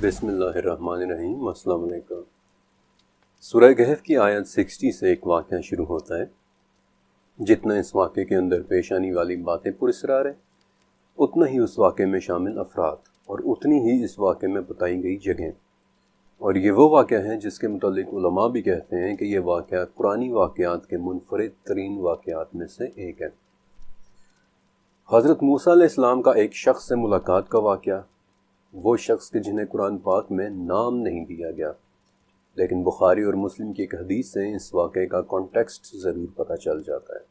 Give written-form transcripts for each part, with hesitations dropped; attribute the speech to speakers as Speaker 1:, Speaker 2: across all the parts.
Speaker 1: بسم اللہ الرحمن الرحیم۔ السلام علیکم۔ سورہ کہف کی آیت 60 سے ایک واقعہ شروع ہوتا ہے۔ جتنا اس واقعے کے اندر پیش آنے والی باتیں پراسرار ہیں، اتنا ہی اس واقعے میں شامل افراد اور اتنی ہی اس واقعے میں بتائی گئی جگہیں، اور یہ وہ واقعہ ہے جس کے متعلق علماء بھی کہتے ہیں کہ یہ واقعہ قرآنی واقعات کے منفرد ترین واقعات میں سے ایک ہے۔ حضرت موسیٰ علیہ السلام کا ایک شخص سے ملاقات کا واقعہ، وہ شخص کے جنہیں قرآن پاک میں نام نہیں دیا گیا، لیکن بخاری اور مسلم کی ایک حدیث سے اس واقعے کا کانٹیکسٹ ضرور پتہ چل جاتا ہے۔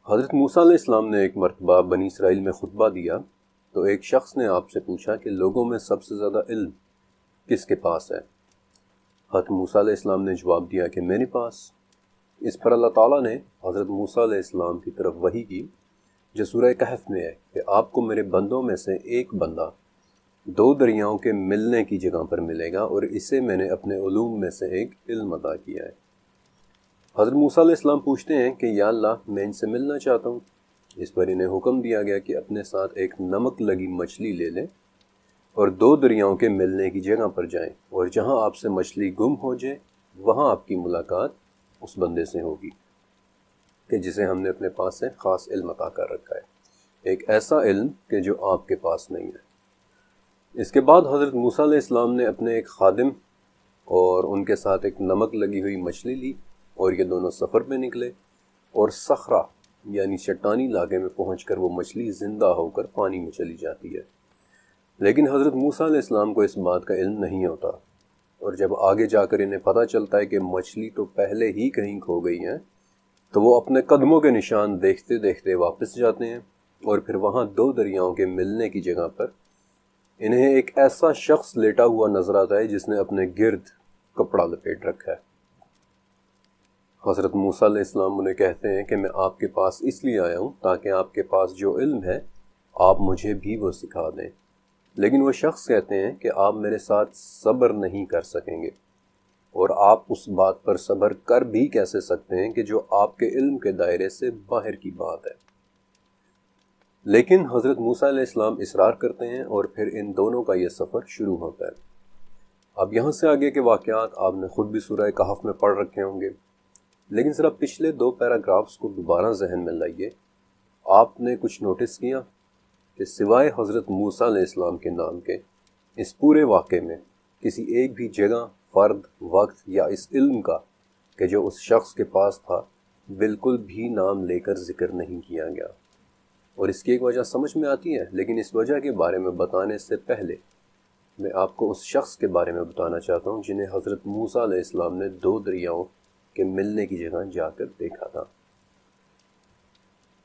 Speaker 1: حضرت موسیٰ علیہ السلام نے ایک مرتبہ بنی اسرائیل میں خطبہ دیا تو ایک شخص نے آپ سے پوچھا کہ لوگوں میں سب سے زیادہ علم کس کے پاس ہے؟ حضرت موسیٰ علیہ السلام نے جواب دیا کہ میرے پاس۔ اس پر اللہ تعالیٰ نے حضرت موسیٰ علیہ السلام کی طرف وحی کی جو سورہ کہف میں ہے کہ آپ کو میرے بندوں میں سے ایک بندہ دو دریاؤں کے ملنے کی جگہ پر ملے گا، اور اسے میں نے اپنے علوم میں سے ایک علم عطا کیا ہے۔ حضرت موسیٰ علیہ السلام پوچھتے ہیں کہ یا اللہ، میں ان سے ملنا چاہتا ہوں۔ اس پر انہیں حکم دیا گیا کہ اپنے ساتھ ایک نمک لگی مچھلی لے لیں اور دو دریاؤں کے ملنے کی جگہ پر جائیں، اور جہاں آپ سے مچھلی گم ہو جائے وہاں آپ کی ملاقات اس بندے سے ہوگی کہ جسے ہم نے اپنے پاس سے خاص علم عطا کر رکھا ہے، ایک ایسا علم کہ جو آپ کے پاس نہیں ہے۔ اس کے بعد حضرت موسیٰ علیہ السلام نے اپنے ایک خادم اور ان کے ساتھ ایک نمک لگی ہوئی مچھلی لی، اور یہ دونوں سفر پہ نکلے، اور صخرہ یعنی چٹانی علاقے میں پہنچ کر وہ مچھلی زندہ ہو کر پانی میں چلی جاتی ہے۔ لیکن حضرت موسیٰ علیہ السلام کو اس بات کا علم نہیں ہوتا، اور جب آگے جا کر انہیں پتہ چلتا ہے کہ مچھلی تو پہلے ہی کہیں کھو گئی ہیں، تو وہ اپنے قدموں کے نشان دیکھتے دیکھتے واپس جاتے ہیں، اور پھر وہاں دو دریاؤں کے ملنے کی جگہ پر انہیں ایک ایسا شخص لیٹا ہوا نظر آتا ہے جس نے اپنے گرد کپڑا لپیٹ رکھا ہے۔ حضرت موسیٰ علیہ السلام انہیں کہتے ہیں کہ میں آپ کے پاس اس لیے آیا ہوں تاکہ آپ کے پاس جو علم ہے آپ مجھے بھی وہ سکھا دیں، لیکن وہ شخص کہتے ہیں کہ آپ میرے ساتھ صبر نہیں کر سکیں گے، اور آپ اس بات پر صبر کر بھی کیسے سکتے ہیں کہ جو آپ کے علم کے دائرے سے باہر کی بات ہے۔ لیکن حضرت موسیٰ علیہ السلام اصرار کرتے ہیں، اور پھر ان دونوں کا یہ سفر شروع ہوتا ہے۔ اب یہاں سے آگے کے واقعات آپ نے خود بھی سورہ کہف میں پڑھ رکھے ہوں گے، لیکن ذرا پچھلے دو پیراگرافز کو دوبارہ ذہن میں لائیے۔ آپ نے کچھ نوٹس کیا کہ سوائے حضرت موسیٰ علیہ السلام کے نام کے اس پورے واقعے میں کسی ایک بھی جگہ، فرد، وقت یا اس علم کا کہ جو اس شخص کے پاس تھا بالکل بھی نام لے کر ذکر نہیں کیا گیا، اور اس کی ایک وجہ سمجھ میں آتی ہے، لیکن اس وجہ کے بارے میں بتانے سے پہلے میں آپ کو اس شخص کے بارے میں بتانا چاہتا ہوں جنہیں حضرت موسیٰ علیہ السلام نے دو دریاؤں کے ملنے کی جگہ جا کر دیکھا تھا۔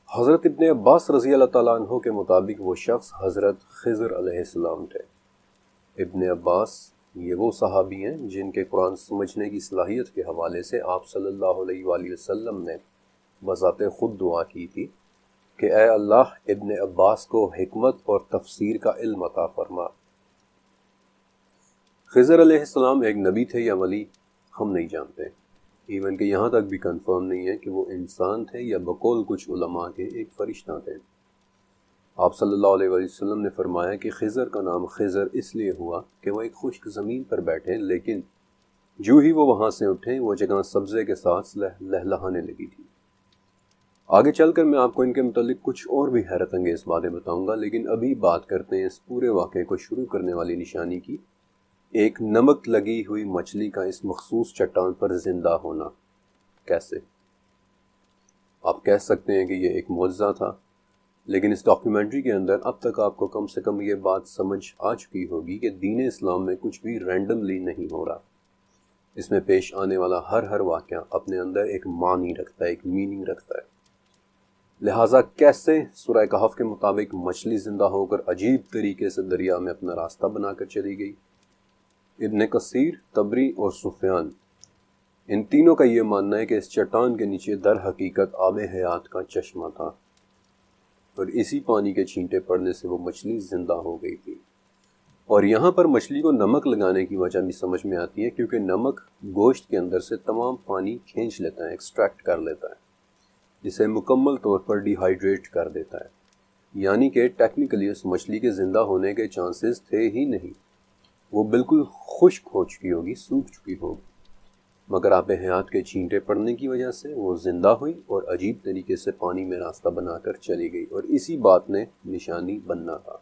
Speaker 1: حضرت ابن عباس رضی اللہ تعالیٰ عنہ کے مطابق وہ شخص حضرت خضر علیہ السلام تھے۔ ابن عباس یہ وہ صحابی ہیں جن کے قرآن سمجھنے کی صلاحیت کے حوالے سے آپ صلی اللہ علیہ وآلہ وسلم نے بذات خود دعا کی تھی کہ اے اللہ، ابن عباس کو حکمت اور تفسیر کا علم عطا فرما۔ خضر علیہ السلام ایک نبی تھے یا ولی ہم نہیں جانتے، ایون کہ یہاں تک بھی کنفرم نہیں ہے کہ وہ انسان تھے یا بقول کچھ علماء کے ایک فرشتہ تھے۔ آپ صلی اللہ علیہ وآلہ وسلم نے فرمایا کہ خضر کا نام خضر اس لیے ہوا کہ وہ ایک خشک زمین پر بیٹھے، لیکن جو ہی وہ وہاں سے اٹھے وہ جگہ سبزے کے ساتھ لہلہانے لگی تھی۔ آگے چل کر میں آپ کو ان کے متعلق کچھ اور بھی حیرت انگیز باتیں بتاؤں گا، لیکن ابھی بات کرتے ہیں اس پورے واقعے کو شروع کرنے والی نشانی کی، ایک نمک لگی ہوئی مچھلی کا اس مخصوص چٹان پر زندہ ہونا کیسے؟ آپ کہہ سکتے ہیں کہ یہ ایک معجزہ تھا، لیکن اس ڈاکیومنٹری کے اندر اب تک آپ کو کم سے کم یہ بات سمجھ آ چکی ہوگی کہ دین اسلام میں کچھ بھی رینڈملی نہیں ہو رہا۔ اس میں پیش آنے والا ہر واقعہ اپنے اندر ایک معنی رکھتا ہے، ایک میننگ رکھتا ہے۔ لہٰذا کیسے سورہ کہف کے مطابق مچھلی زندہ ہو کر عجیب طریقے سے دریا میں اپنا راستہ بنا کر چلی گئی؟ ابن کثیر، طبری اور سفیان، ان تینوں کا یہ ماننا ہے کہ اس چٹان کے نیچے در حقیقت آب حیات کا چشمہ تھا، اور اسی پانی کے چھینٹے پڑنے سے وہ مچھلی زندہ ہو گئی تھی۔ اور یہاں پر مچھلی کو نمک لگانے کی وجہ بھی سمجھ میں آتی ہے، کیونکہ نمک گوشت کے اندر سے تمام پانی کھینچ لیتا ہے، ایکسٹریکٹ کر لیتا ہے، جسے مکمل طور پر ڈی ہائیڈریٹ کر دیتا ہے، یعنی کہ ٹیکنیکلی اس مچھلی کے زندہ ہونے کے چانسز تھے ہی نہیں، وہ بالکل خشک ہو چکی ہوگی، سوکھ چکی ہوگی، مگر آب حیات کے چھینٹے پڑنے کی وجہ سے وہ زندہ ہوئی اور عجیب طریقے سے پانی میں راستہ بنا کر چلی گئی، اور اسی بات نے نشانی بننا تھا۔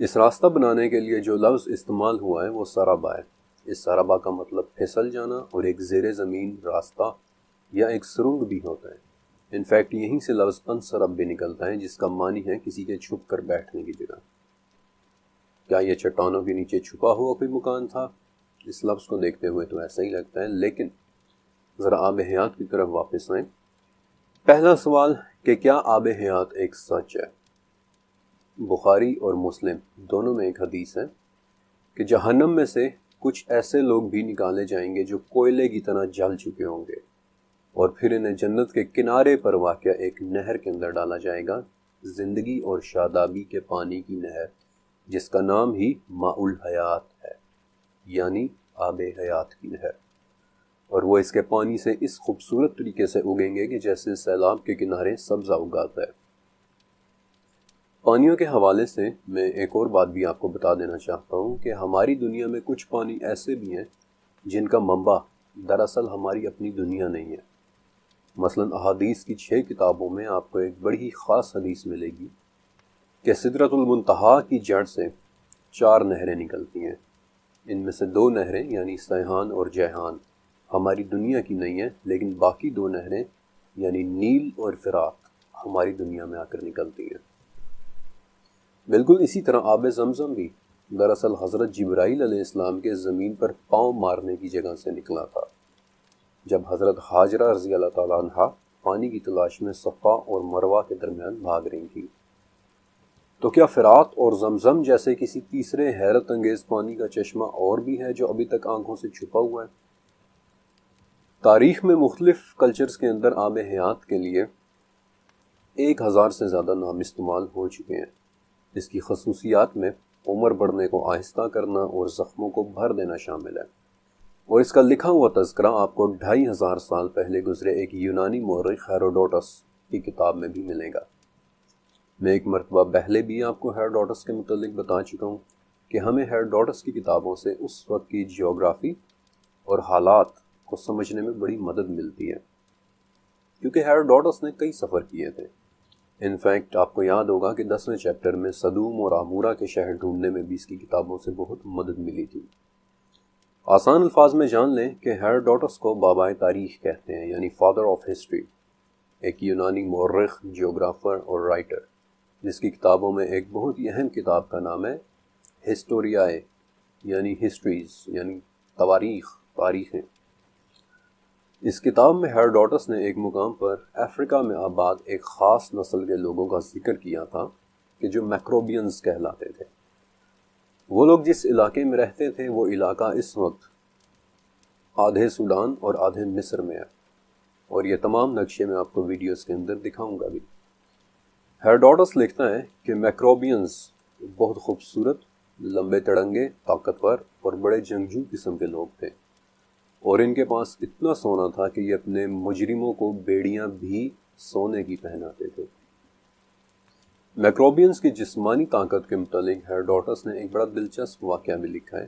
Speaker 1: اس راستہ بنانے کے لیے جو لفظ استعمال ہوا ہے وہ سرابا ہے۔ اس سرابا کا مطلب پھسل جانا اور ایک زیر زمین راستہ یا ایک سرنگ بھی ہوتا ہے۔ انفیکٹ یہیں سے لفظ انسرب بھی نکلتا ہے، جس کا معنی ہے کسی کے چھپ کر بیٹھنے کی جگہ۔ کیا یہ چٹانوں کے نیچے چھپا ہوا کوئی مکان تھا؟ اس لفظ کو دیکھتے ہوئے تو ایسا ہی لگتا ہے، لیکن ذرا آب حیات کی طرف واپس آئیں۔ پہلا سوال کہ کیا آب حیات ایک سچ ہے؟ بخاری اور مسلم دونوں میں ایک حدیث ہے کہ جہنم میں سے کچھ ایسے لوگ بھی نکالے جائیں گے جو کوئلے کی طرح جل چکے ہوں گے، اور پھر انہیں جنت کے کنارے پر واقع ایک نہر کے اندر ڈالا جائے گا، زندگی اور شادابی کے پانی کی نہر، جس کا نام ہی ماء الحیات ہے، یعنی آب حیات کی نہر، اور وہ اس کے پانی سے اس خوبصورت طریقے سے اگیں گے کہ جیسے سیلاب کے کنارے سبزہ اگاتا ہے۔ پانیوں کے حوالے سے میں ایک اور بات بھی آپ کو بتا دینا چاہتا ہوں کہ ہماری دنیا میں کچھ پانی ایسے بھی ہیں جن کا منبع دراصل ہماری اپنی دنیا نہیں ہے۔ مثلاً احادیث کی 6 کتابوں میں آپ کو ایک بڑی ہی خاص حدیث ملے گی کہ سدرۃ المنتہا کی جڑ سے 4 نہریں نکلتی ہیں۔ ان میں سے 2 نہریں یعنی سیحان اور جیحان ہماری دنیا کی نہیں ہیں، لیکن باقی 2 نہریں یعنی نیل اور فرات ہماری دنیا میں آ کر نکلتی ہیں۔ بالکل اسی طرح آب زمزم بھی دراصل حضرت جبرائیل علیہ السلام کے زمین پر پاؤں مارنے کی جگہ سے نکلا تھا، جب حضرت ہاجرہ رضی اللہ تعالیٰ عنہا پانی کی تلاش میں صفا اور مروہ کے درمیان بھاگ رہی تھی۔ تو کیا فرات اور زمزم جیسے کسی تیسرے حیرت انگیز پانی کا چشمہ اور بھی ہے جو ابھی تک آنکھوں سے چھپا ہوا ہے؟ تاریخ میں مختلف کلچرز کے اندر آب حیات کے لیے 1000 سے زیادہ نام استعمال ہو چکے ہیں۔ اس کی خصوصیات میں عمر بڑھنے کو آہستہ کرنا اور زخموں کو بھر دینا شامل ہے، اور اس کا لکھا ہوا تذکرہ آپ کو 2500 سال پہلے گزرے ایک یونانی مورخ ہیروڈوٹس کی کتاب میں بھی ملے گا۔ میں ایک مرتبہ پہلے بھی آپ کو ہیروڈوٹس کے متعلق بتا چکا ہوں کہ ہمیں ہیروڈوٹس کی کتابوں سے اس وقت کی جیوگرافی اور حالات کو سمجھنے میں بڑی مدد ملتی ہے، کیونکہ ہیروڈوٹس نے کئی سفر کیے تھے۔ انفیکٹ آپ کو یاد ہوگا کہ 10ویں چیپٹر میں صدوم اور عمورہ کے شہر ڈھونڈنے میں بھی اس کی کتابوں سے بہت مدد ملی تھی۔ آسان الفاظ میں جان لیں کہ ہیروڈوٹس کو بابائے تاریخ کہتے ہیں، یعنی فادر آف ہسٹری، ایک یونانی مورخ، جیوگرافر اور رائٹر، جس کی کتابوں میں ایک بہت ہی اہم کتاب کا نام ہے ہسٹوریائے، یعنی ہسٹریز، یعنی تاریخیں۔ اس کتاب میں ہیروڈوٹس نے ایک مقام پر افریقہ میں آباد ایک خاص نسل کے لوگوں کا ذکر کیا تھا کہ جو میکروبینز کہلاتے تھے۔ وہ لوگ جس علاقے میں رہتے تھے وہ علاقہ اس وقت آدھے سوڈان اور آدھے مصر میں ہے، اور یہ تمام نقشے میں آپ کو ویڈیوز کے اندر دکھاؤں گا بھی۔ ہیروڈوٹس لکھتا ہے کہ میکروبینز بہت خوبصورت، لمبے تڑنگے، طاقتور اور بڑے جنگجو قسم کے لوگ تھے، اور ان کے پاس اتنا سونا تھا کہ یہ اپنے مجرموں کو بیڑیاں بھی سونے کی پہناتے تھے۔ میکروبینز کی جسمانی طاقت کے متعلق ہیروڈوٹس نے ایک بڑا دلچسپ واقعہ بھی لکھا ہے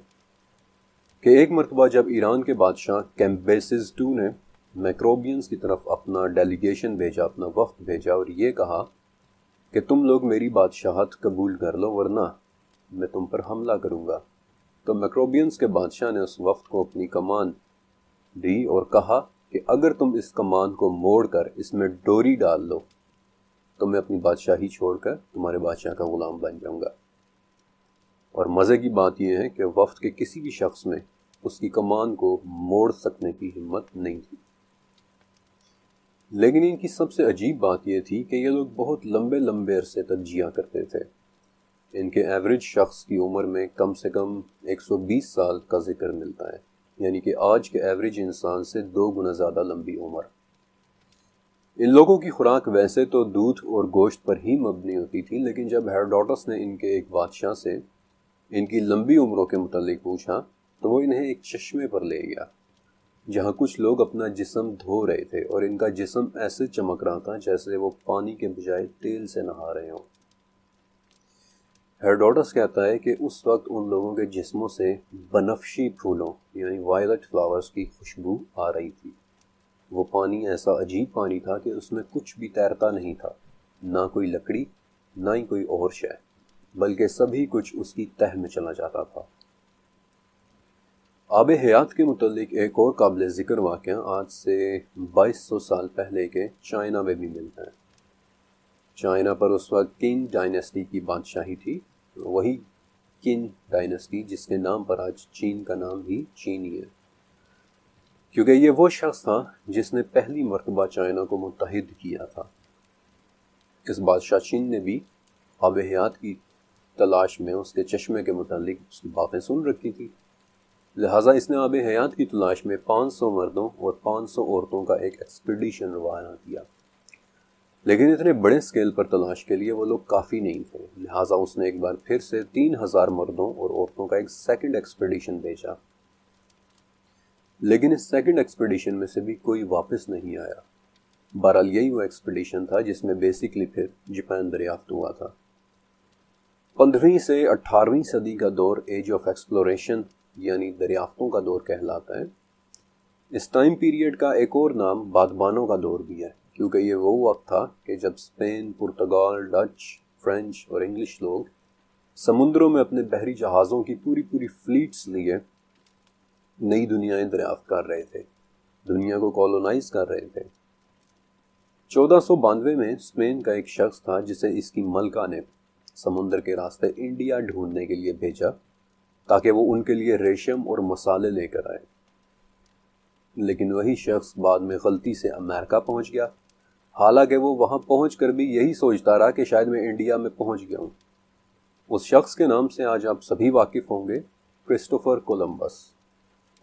Speaker 1: کہ ایک مرتبہ جب ایران کے بادشاہ کیمبیسز II نے میکروبینز کی طرف اپنا ڈیلیگیشن بھیجا، اپنا وفد بھیجا، اور یہ کہا کہ تم لوگ میری بادشاہت قبول کر لو ورنہ میں تم پر حملہ کروں گا، تو میکروبینز کے بادشاہ نے اس وفد کو اپنی کمان دی اور کہا کہ اگر تم اس کمان کو موڑ کر اس میں ڈوری ڈال لو تو میں اپنی بادشاہی چھوڑ کر تمہارے بادشاہ کا غلام بن جاؤں گا۔ اور مزے کی بات یہ ہے کہ وفد کے کسی بھی شخص میں اس کی کمان کو موڑ سکنے کی ہمت نہیں تھی۔ لیکن ان کی سب سے عجیب بات یہ تھی کہ یہ لوگ بہت لمبے لمبے عرصے تک جیا کرتے تھے۔ ان کے ایوریج شخص کی عمر میں کم سے کم 120 سال کا ذکر ملتا ہے، یعنی کہ آج کے ایوریج انسان سے 2 گنا زیادہ لمبی عمر۔ ان لوگوں کی خوراک ویسے تو دودھ اور گوشت پر ہی مبنی ہوتی تھی، لیکن جب ہیروڈوٹس نے ان کے ایک بادشاہ سے ان کی لمبی عمروں کے متعلق پوچھا تو وہ انہیں ایک چشمے پر لے گیا جہاں کچھ لوگ اپنا جسم دھو رہے تھے، اور ان کا جسم ایسے چمک رہا تھا جیسے وہ پانی کے بجائے تیل سے نہا رہے ہوں۔ ہیروڈوٹس کہتا ہے کہ اس وقت ان لوگوں کے جسموں سے بنفشی پھولوں یعنی وائلٹ فلاورز کی خوشبو آ رہی تھی۔ وہ پانی ایسا عجیب پانی تھا کہ اس میں کچھ بھی تیرتا نہیں تھا، نہ کوئی لکڑی نہ ہی کوئی اور شے، بلکہ سبھی کچھ اس کی تہہ میں چلا جاتا تھا۔ آب حیات کے متعلق ایک اور قابل ذکر واقعہ آج سے 2200 سال پہلے کے چائنا میں بھی ملتا ہے۔ چائنا پر اس وقت قین ڈائنیسٹی کی بادشاہی تھی، وہی قین ڈائنیسٹی جس کے نام پر آج چین کا نام بھی چینی ہے، کیونکہ یہ وہ شخص تھا جس نے پہلی مرتبہ چائنا کو متحد کیا تھا۔ اس بادشاہ چین نے بھی آب حیات کی تلاش میں اس کے چشمے کے متعلق اس کی باتیں سن رکھی تھی، لہٰذا اس نے آب حیات کی تلاش میں 500 مردوں اور 500 عورتوں کا ایک ایکسپیڈیشن روانہ کیا۔ لیکن اتنے بڑے سکیل پر تلاش کے لیے وہ لوگ کافی نہیں تھے، لہٰذا اس نے ایک بار پھر سے 3000 مردوں اور عورتوں کا ایک سیکنڈ ایکسپیڈیشن بھیجا، لیکن اس سیکنڈ ایکسپیڈیشن میں سے بھی کوئی واپس نہیں آیا۔ بہرحال یہی وہ ایکسپیڈیشن تھا جس میں بیسیکلی پھر جاپان دریافت ہوا تھا۔ 15ویں سے 18ویں صدی کا دور ایج آف ایکسپلوریشن یعنی دریافتوں کا دور کہلاتا ہے۔ اس ٹائم پیریڈ کا ایک اور نام بادبانوں کا دور بھی ہے، کیونکہ یہ وہ وقت تھا کہ جب اسپین، پرتگال، ڈچ، فرینچ اور انگلش لوگ سمندروں میں اپنے بحری جہازوں کی پوری فلیٹس لیے نئی دنیایں دریافت کر رہے تھے، دنیا کو کالونائز کر رہے تھے۔ 1492 میں اسپین کا ایک شخص تھا جسے اس کی ملکہ نے سمندر کے راستے انڈیا ڈھونڈنے کے لیے بھیجا تاکہ وہ ان کے لیے ریشم اور مسالے لے کر آئے، لیکن وہی شخص بعد میں غلطی سے امریکہ پہنچ گیا، حالانکہ وہ وہاں پہنچ کر بھی یہی سوچتا رہا کہ شاید میں انڈیا میں پہنچ گیا ہوں۔ اس شخص کے نام سے آج آپ سبھی واقف ہوں گے، کرسٹوفر کولمبس،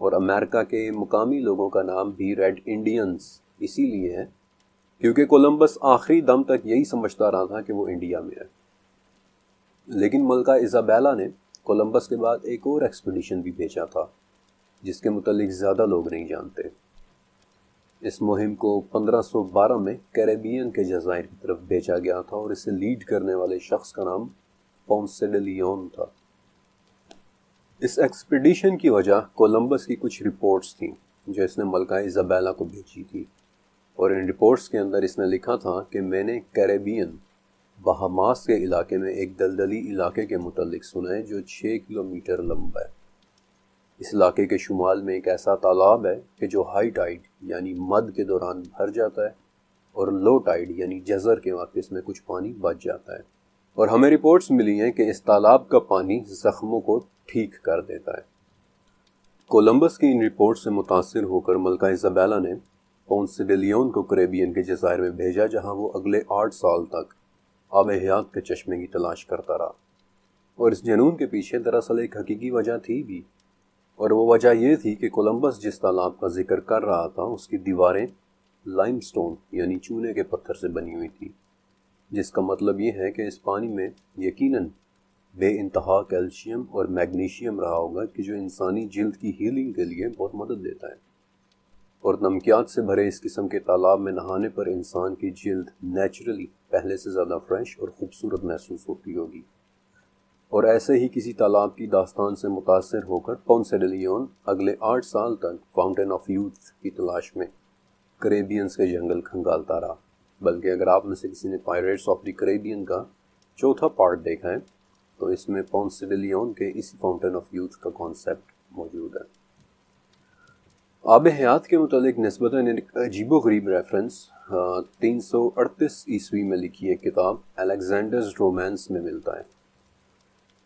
Speaker 1: اور امریکہ کے مقامی لوگوں کا نام بھی ریڈ انڈینز اسی لیے ہے کیونکہ کولمبس آخری دم تک یہی سمجھتا رہا تھا کہ وہ انڈیا میں ہے۔ لیکن ملکہ ایزابیلا نے کولمبس کے بعد ایک اور ایکسپیڈیشن بھی بھیجا تھا جس کے متعلق زیادہ لوگ نہیں جانتے۔ اس مہم کو 1512 میں کیریبین کے جزائر کی طرف بھیجا گیا تھا اور اسے لیڈ کرنے والے شخص کا نام پونسے ڈے لیون تھا۔ اس ایکسپیڈیشن کی وجہ کولمبس کی کچھ رپورٹس تھیں جو اس نے ملکہ ایزابیلا کو بھیجی تھی، اور ان رپورٹس کے اندر اس نے لکھا تھا کہ میں نے کیریبین بہاماس کے علاقے میں ایک دلدلی علاقے کے متعلق سنا ہے جو 6 کلومیٹر لمبا ہے۔ اس علاقے کے شمال میں ایک ایسا تالاب ہے کہ جو ہائی ٹائیڈ یعنی مد کے دوران بھر جاتا ہے اور لو ٹائیڈ یعنی جزر کے وقت اس میں کچھ پانی بچ جاتا ہے، اور ہمیں رپورٹس ملی ہیں کہ اس تالاب کا پانی زخموں کو ٹھیک کر دیتا ہے۔ کولمبس کی ان رپورٹ سے متاثر ہو کر ملکہ ایزابیلا نے پونسے ڈے لیون کو کریبین کے جزائر میں بھیجا، جہاں وہ اگلے 8 سال تک آب حیات کے چشمے کی تلاش کرتا رہا۔ اور اس جنون کے پیچھے دراصل ایک حقیقی وجہ تھی بھی، اور وہ وجہ یہ تھی کہ کولمبس جس تالاب کا ذکر کر رہا تھا اس کی دیواریں لائم سٹون یعنی چونے کے پتھر سے بنی ہوئی تھی، جس کا مطلب یہ ہے کہ اس پانی میں یقیناً بے انتہا کیلشیم اور میگنیشیم رہا ہوگا کہ جو انسانی جلد کی ہیلنگ کے لیے بہت مدد دیتا ہے، اور نمکیات سے بھرے اس قسم کے تالاب میں نہانے پر انسان کی جلد نیچرلی پہلے سے زیادہ فریش اور خوبصورت محسوس ہوتی ہوگی۔ اور ایسے ہی کسی تالاب کی داستان سے متاثر ہو کر پونسے ڈے لیون اگلے 8 سال تک فاؤنٹین آف یوتھ کی تلاش میں کریبینز کے جنگل کھنگالتا رہا، بلکہ اگر آپ میں سے کسی نے پائریٹس آف دی کریبین کا 4تھا پارٹ دیکھا ہے تو اس میں پونسے ڈے لیون کے اسی فاؤنٹین آف یوتھ کا کانسیپٹ موجود ہے۔ آب حیات کے متعلق نسبتاً ایک عجیب و غریب ریفرنس 338 عیسوی میں لکھی ایک کتاب الیگزینڈرز رومانس میں ملتا ہے۔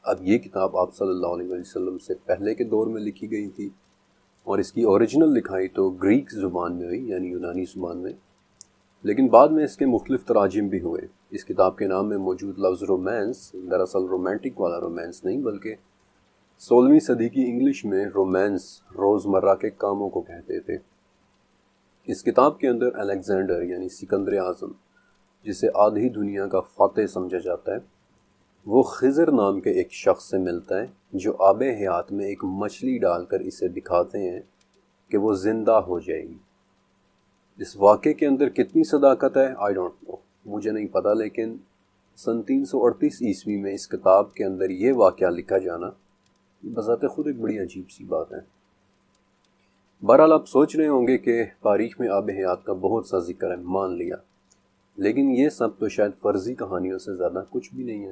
Speaker 1: اب یہ کتاب آپ صلی اللہ علیہ وسلم سے پہلے کے دور میں لکھی گئی تھی، اور اس کی اوریجنل لکھائی تو گریک زبان میں ہوئی یعنی یونانی زبان میں، لیکن بعد میں اس کے مختلف تراجم بھی ہوئے۔ اس کتاب کے نام میں موجود لفظ رومانس دراصل رومانٹک والا رومانس نہیں، بلکہ 16ویں صدی کی انگلش میں رومانس روزمرہ کے کاموں کو کہتے تھے۔ اس کتاب کے اندر الیگزینڈر یعنی سکندر اعظم، جسے آدھی دنیا کا فاتح سمجھا جاتا ہے، وہ خضر نام کے ایک شخص سے ملتا ہے جو آب حیات میں ایک مچھلی ڈال کر اسے دکھاتے ہیں کہ وہ زندہ ہو جائے گی۔ اس واقعے کے اندر کتنی صداقت ہے آئی ڈونٹ نو، مجھے نہیں پتا، لیکن سن 338 عیسوی میں اس کتاب کے اندر یہ واقعہ لکھا جانا بذات خود ایک بڑی عجیب سی بات ہے۔ بہرحال آپ سوچ رہے ہوں گے کہ تاریخ میں آب حیات کا بہت سا ذکر ہے، مان لیا، لیکن یہ سب تو شاید فرضی کہانیوں سے زیادہ کچھ بھی نہیں ہے۔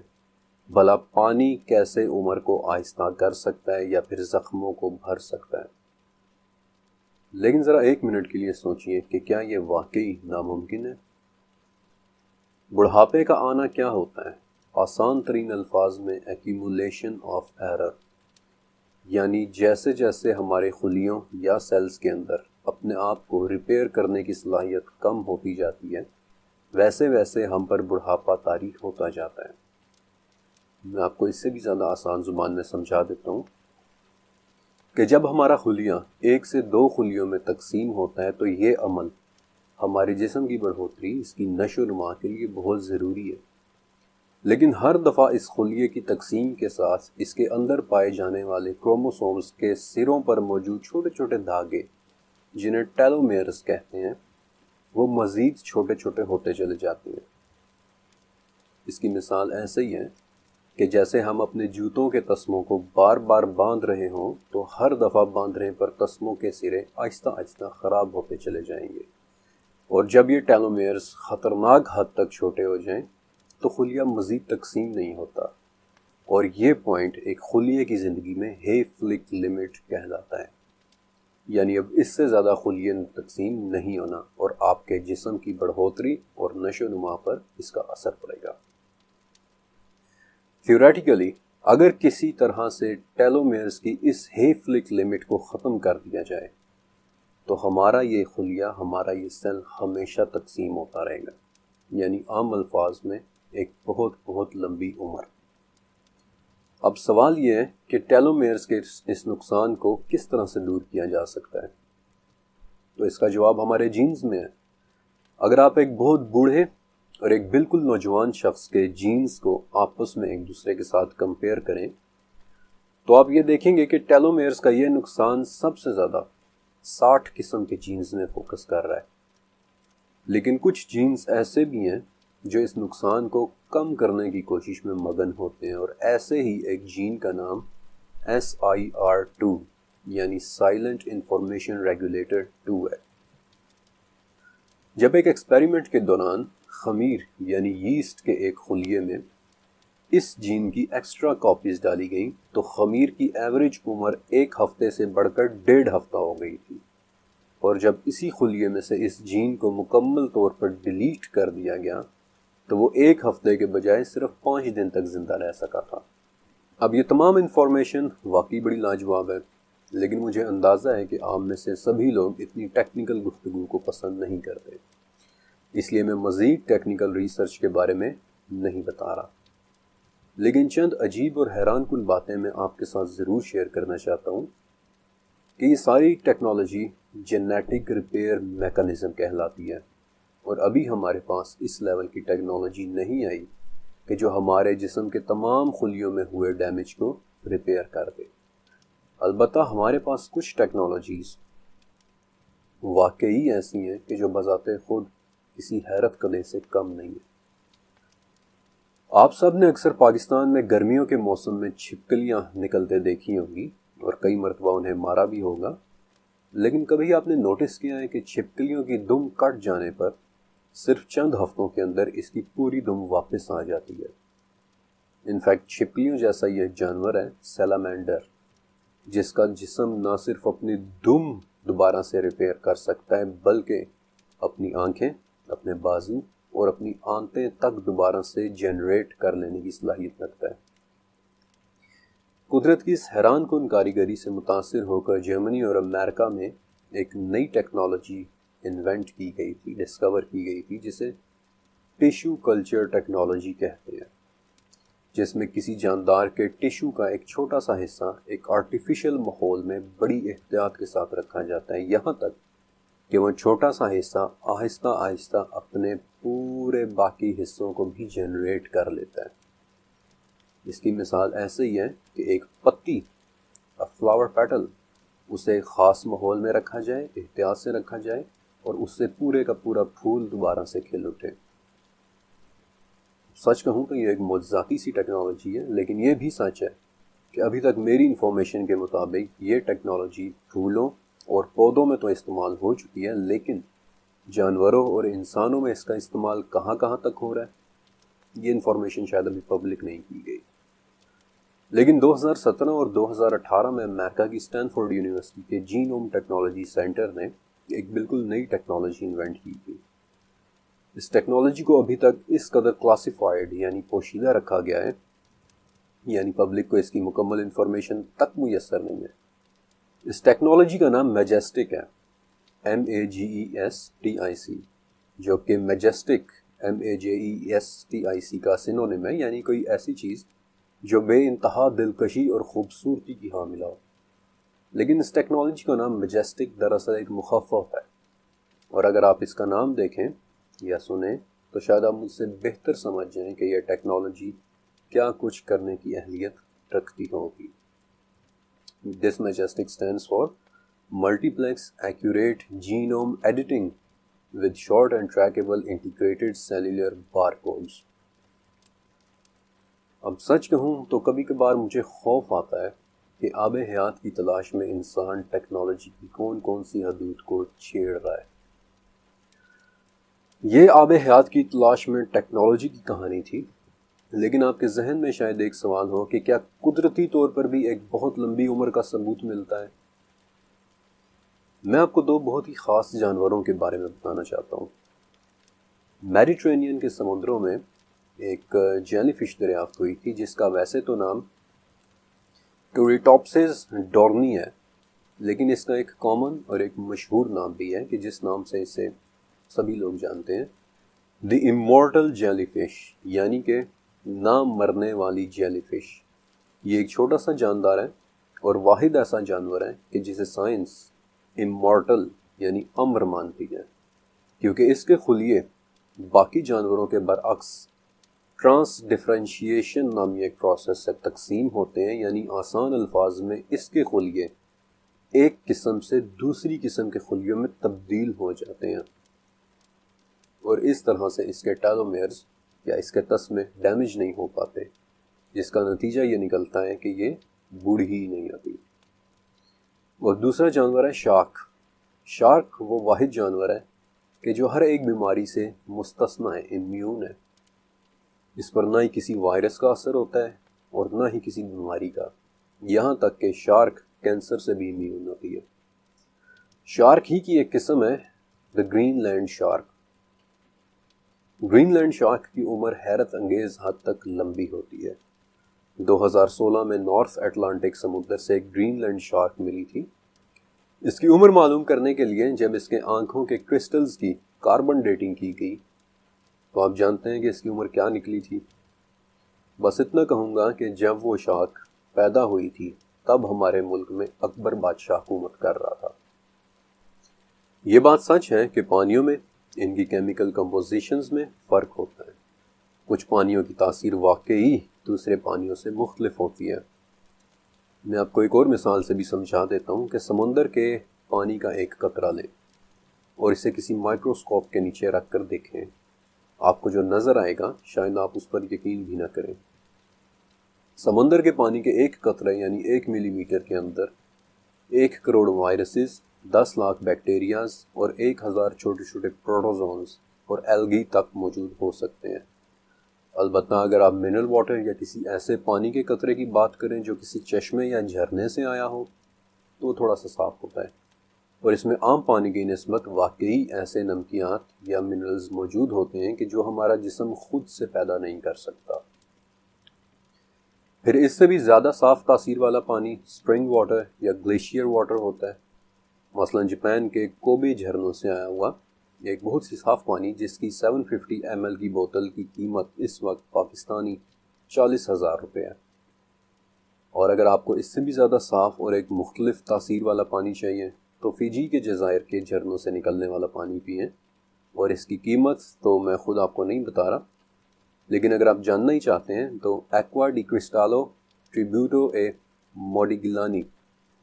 Speaker 1: بھلا پانی کیسے عمر کو آہستہ کر سکتا ہے یا پھر زخموں کو بھر سکتا ہے؟ لیکن ذرا ایک منٹ کے لیے سوچئے کہ کیا یہ واقعی ناممکن ہے؟ بڑھاپے کا آنا کیا ہوتا ہے؟ آسان ترین الفاظ میں ایکیمولیشن آف ایرر، یعنی جیسے جیسے ہمارے خلیوں یا سیلز کے اندر اپنے آپ کو ریپیئر کرنے کی صلاحیت کم ہوتی جاتی ہے، ویسے ویسے ہم پر بڑھاپا طاری ہوتا جاتا ہے۔ میں آپ کو اس سے بھی زیادہ آسان زبان میں سمجھا دیتا ہوں کہ جب ہمارا خلیہ 1 سے 2 خلیوں میں تقسیم ہوتا ہے تو یہ عمل ہمارے جسم کی بڑھوتری، اس کی نشو و نما کے لیے بہت ضروری ہے، لیکن ہر دفعہ اس خلیے کی تقسیم کے ساتھ اس کے اندر پائے جانے والے کروموسومز کے سروں پر موجود چھوٹے چھوٹے دھاگے، جنہیں ٹیلومیرز کہتے ہیں، وہ مزید چھوٹے چھوٹے ہوتے چلے جاتے ہیں۔ اس کی مثال ایسے ہی ہے کہ جیسے ہم اپنے جوتوں کے تسموں کو بار بار باندھ رہے ہوں تو ہر دفعہ باندھنے پر تسموں کے سرے آہستہ آہستہ خراب ہوتے چلے جائیں گے، اور جب یہ ٹیلومیرز خطرناک حد تک چھوٹے ہو جائیں تو خلیہ مزید تقسیم نہیں ہوتا، اور یہ پوائنٹ ایک خلیے کی زندگی میں ہیفلک لمٹ کہلاتا ہے، یعنی اب اس سے زیادہ خلیے تقسیم نہیں ہونا اور آپ کے جسم کی بڑھوتری اور نشو و نما پر اس کا اثر پڑے گا۔ تھیوریٹیکلی اگر کسی طرح سے ٹیلومیرز کی اس ہیفلک لمٹ کو ختم کر دیا جائے تو ہمارا یہ خلیہ، ہمارا یہ سیل ہمیشہ تقسیم ہوتا رہے گا، یعنی عام الفاظ میں ایک بہت بہت لمبی عمر۔ اب سوال یہ ہے کہ ٹیلومیرز کے اس نقصان کو کس طرح سے دور کیا جا سکتا ہے؟ تو اس کا جواب ہمارے جینز میں ہے۔ اگر آپ ایک بہت بوڑھے اور ایک بالکل نوجوان شخص کے جینز کو آپس میں ایک دوسرے کے ساتھ کمپیئر کریں تو آپ یہ دیکھیں گے کہ ٹیلومیرز کا یہ نقصان سب سے زیادہ 60 قسم کے جینز میں فوکس کر رہا ہے، لیکن کچھ جینز ایسے بھی ہیں جو اس نقصان کو کم کرنے کی کوشش میں مگن ہوتے ہیں، اور ایسے ہی ایک جین کا نام SIR2 یعنی سائلنٹ انفارمیشن ریگولیٹر 2 ہے۔ جب ایک ایکسپیریمنٹ کے دوران خمیر یعنی ییسٹ کے ایک خلیے میں اس جین کی ایکسٹرا کاپیز ڈالی گئیں تو خمیر کی ایوریج عمر 1 ہفتے سے بڑھ کر 1.5 ہفتہ ہو گئی تھی، اور جب اسی خلیے میں سے اس جین کو مکمل طور پر ڈیلیٹ کر دیا گیا تو وہ 1 ہفتے کے بجائے صرف 5 دن تک زندہ رہ سکا تھا۔ اب یہ تمام انفارمیشن واقعی بڑی لاجواب ہے، لیکن مجھے اندازہ ہے کہ عام میں سے سبھی لوگ اتنی ٹیکنیکل گفتگو کو پسند نہیں کرتے، اس لیے میں مزید ٹیکنیکل ریسرچ کے بارے میں نہیں بتا رہا، لیکن چند عجیب اور حیران کن باتیں میں آپ کے ساتھ ضرور شیئر کرنا چاہتا ہوں کہ یہ ساری ٹیکنالوجی جینیٹک ریپیئر میکانزم کہلاتی ہے، اور ابھی ہمارے پاس اس لیول کی ٹیکنالوجی نہیں آئی کہ جو ہمارے جسم کے تمام خلیوں میں ہوئے ڈیمیج کو ریپیئر کر دے۔ البتہ ہمارے پاس کچھ ٹیکنالوجیز واقعی ایسی ہیں کہ جو بذات خود کسی حیرت کدے سے کم نہیں ہے۔ آپ سب نے اکثر پاکستان میں گرمیوں کے موسم میں چھپکلیاں نکلتے دیکھی ہوں گی اور کئی مرتبہ انہیں مارا بھی ہوگا، لیکن کبھی آپ نے نوٹس کیا ہے کہ چھپکلیوں کی دم کٹ جانے پر صرف چند ہفتوں کے اندر اس کی پوری دم واپس آ جاتی ہے۔ انفیکٹ چھپکلیوں جیسا یہ جانور ہے سیلامینڈر، جس کا جسم نہ صرف اپنی دم دوبارہ سے ریپیئر کر سکتا ہے بلکہ اپنی آنکھیں، اپنے بازو اور اپنی آنتیں تک دوبارہ سے جنریٹ کر لینے کی صلاحیت رکھتا ہے۔ قدرت کی اس حیران کن کاریگری سے متاثر ہو کر جرمنی اور امریکہ میں ایک نئی ٹیکنالوجی انوینٹ کی گئی تھی، ڈسکور کی گئی تھی، جسے ٹیشو کلچر ٹیکنالوجی کہتے ہیں، جس میں کسی جاندار کے ٹیشو کا ایک چھوٹا سا حصہ ایک آرٹیفیشل ماحول میں بڑی احتیاط کے ساتھ رکھا جاتا ہے، یہاں تک کہ وہ چھوٹا سا حصہ آہستہ آہستہ اپنے پورے باقی حصوں کو بھی جنریٹ کر لیتا ہے۔ اس کی مثال ایسے ہی ہے کہ ایک پتی، فلاور پیٹل، اسے ایک خاص ماحول میں رکھا جائے، احتیاط سے رکھا جائے، اور اس سے پورے کا پورا پھول دوبارہ سے کھل اٹھے۔ سچ کہوں تو یہ ایک معجزاتی سی ٹیکنالوجی ہے، لیکن یہ بھی سچ ہے کہ ابھی تک میری انفارمیشن کے مطابق یہ ٹیکنالوجی پھولوں اور پودوں میں تو استعمال ہو چکی ہے، لیکن جانوروں اور انسانوں میں اس کا استعمال کہاں کہاں تک ہو رہا ہے یہ انفارمیشن شاید ابھی پبلک نہیں کی گئی۔ لیکن 2017 اور 2018 میں امریکہ کی اسٹینفورڈ یونیورسٹی کے جینوم ٹیکنالوجی سینٹر نے ایک بالکل نئی ٹیکنالوجی انوینٹ کی تھی۔ اس ٹیکنالوجی کو ابھی تک اس قدر کلاسیفائڈ یعنی پوشیدہ رکھا گیا ہے، یعنی پبلک کو اس کی مکمل انفارمیشن تک میسر نہیں ہے۔ اس ٹیکنالوجی کا نام میجسٹک ہے، MAGESTIC، جو کہ میجسٹک MAJESTIC کا سینونیم ہے، یعنی کوئی ایسی چیز جو بے انتہا دلکشی اور خوبصورتی کی حامل ہو۔ لیکن اس ٹیکنالوجی کا نام میجسٹک دراصل ایک مخفف ہے، اور اگر آپ اس کا نام دیکھیں یا سنیں تو شاید آپ مجھ سے بہتر سمجھ جائیں کہ یہ ٹیکنالوجی کیا کچھ کرنے کی اہلیت رکھتی ہوگی۔ This majestic stands for Multiplex Accurate Genome Editing with Short and Trackable Integrated Cellular Barcodes۔ اب سچ کہوں تو کبھی کبھار مجھے خوف آتا ہے کہ آب حیات کی تلاش میں انسان ٹیکنالوجی کی کون کون سی حدود کو چھیڑ رہا ہے۔ یہ آب حیات کی تلاش میں ٹیکنالوجی کی کہانی تھی، لیکن آپ کے ذہن میں شاید ایک سوال ہو کہ کیا قدرتی طور پر بھی ایک بہت لمبی عمر کا ثبوت ملتا ہے؟ میں آپ کو دو بہت ہی خاص جانوروں کے بارے میں بتانا چاہتا ہوں۔ میڈیٹرینین کے سمندروں میں ایک جیلی فش دریافت ہوئی تھی جس کا ویسے تو نام ٹوریٹوپسز ڈورنی ہے، لیکن اس کا ایک کامن اور ایک مشہور نام بھی ہے کہ جس نام سے اسے سبھی لوگ جانتے ہیں، دی امورٹل جیلی فش، یعنی کہ نہ مرنے والی جیلی فش۔ یہ ایک چھوٹا سا جاندار ہے اور واحد ایسا جانور ہے کہ جسے سائنس امورٹل یعنی امر مانتی ہے، کیونکہ اس کے خلیے باقی جانوروں کے برعکس ٹرانس ڈفرینشیشن نامی ایک پروسیس سے تقسیم ہوتے ہیں، یعنی آسان الفاظ میں اس کے خلیے ایک قسم سے دوسری قسم کے خلیوں میں تبدیل ہو جاتے ہیں، اور اس طرح سے اس کے ٹیلومیرز یا اس کے تسمے ڈیمیج نہیں ہو پاتے، جس کا نتیجہ یہ نکلتا ہے کہ یہ بوڑھی ہی نہیں آتی۔ اور دوسرا جانور ہے شارک۔ شارک وہ واحد جانور ہے کہ جو ہر ایک بیماری سے مستثنی ہے، امیون ہے۔ اس پر نہ ہی کسی وائرس کا اثر ہوتا ہے اور نہ ہی کسی بیماری کا، یہاں تک کہ شارک کینسر سے بھی امیون ہوتی ہے۔ شارک ہی کی ایک قسم ہے the Greenland shark. Greenland shark کی عمر حیرت انگیز حد تک لمبی ہوتی ہے۔ 2016 میں نارتھ اٹلانٹک سمندر سے ایک گرین لینڈ شارک ملی تھی۔ اس کی عمر معلوم کرنے کے لیے جب اس کے آنکھوں کے کرسٹلز کی کاربن ڈیٹنگ کی گئی تو آپ جانتے ہیں کہ اس کی عمر کیا نکلی تھی؟ بس اتنا کہوں گا کہ جب وہ شارک پیدا ہوئی تھی تب ہمارے ملک میں اکبر بادشاہ حکومت کر رہا تھا۔ یہ بات سچ ہے کہ پانیوں میں ان کی کیمیکل کمپوزیشنز میں فرق ہوتا ہے۔ کچھ پانیوں کی تاثیر واقعی دوسرے پانیوں سے مختلف ہوتی ہے۔ میں آپ کو ایک اور مثال سے بھی سمجھا دیتا ہوں کہ سمندر کے پانی کا ایک قطرہ لیں اور اسے کسی مائکروسکوپ کے نیچے رکھ کر دیکھیں، آپ کو جو نظر آئے گا شاید آپ اس پر یقین بھی نہ کریں۔ سمندر کے پانی کے ایک قطرے یعنی 1 ملی میٹر کے اندر 1 کروڑ وائرسز، 10 لاکھ بیکٹیریاز اور 1000 چھوٹے چھوٹے پروٹوزونز اور ایلگی تک موجود ہو سکتے ہیں۔ البتہ اگر آپ منرل واٹر یا کسی ایسے پانی کے قطرے کی بات کریں جو کسی چشمے یا جھرنے سے آیا ہو تو وہ تھوڑا سا صاف ہوتا ہے، اور اس میں عام پانی کی نسبت واقعی ایسے نمکیات یا منرلز موجود ہوتے ہیں کہ جو ہمارا جسم خود سے پیدا نہیں کر سکتا۔ پھر اس سے بھی زیادہ صاف تاثیر والا پانی سپرنگ واٹر یا گلیشیئر واٹر ہوتا ہے، مثلا جاپان کے کوبے جھرنوں سے آیا ہوا ایک بہت سی صاف پانی جس کی 750 ml کی بوتل کی قیمت اس وقت پاکستانی 40,000 روپے ہے۔ اور اگر آپ کو اس سے بھی زیادہ صاف اور ایک مختلف تاثیر والا پانی چاہیے تو فیجی کے جزائر کے جھرنوں سے نکلنے والا پانی پئیں، اور اس کی قیمت تو میں خود آپ کو نہیں بتا رہا، لیکن اگر آپ جاننا ہی چاہتے ہیں تو ایکوا ڈی کرسٹالو ٹریبیوٹو اے موڈیگلانی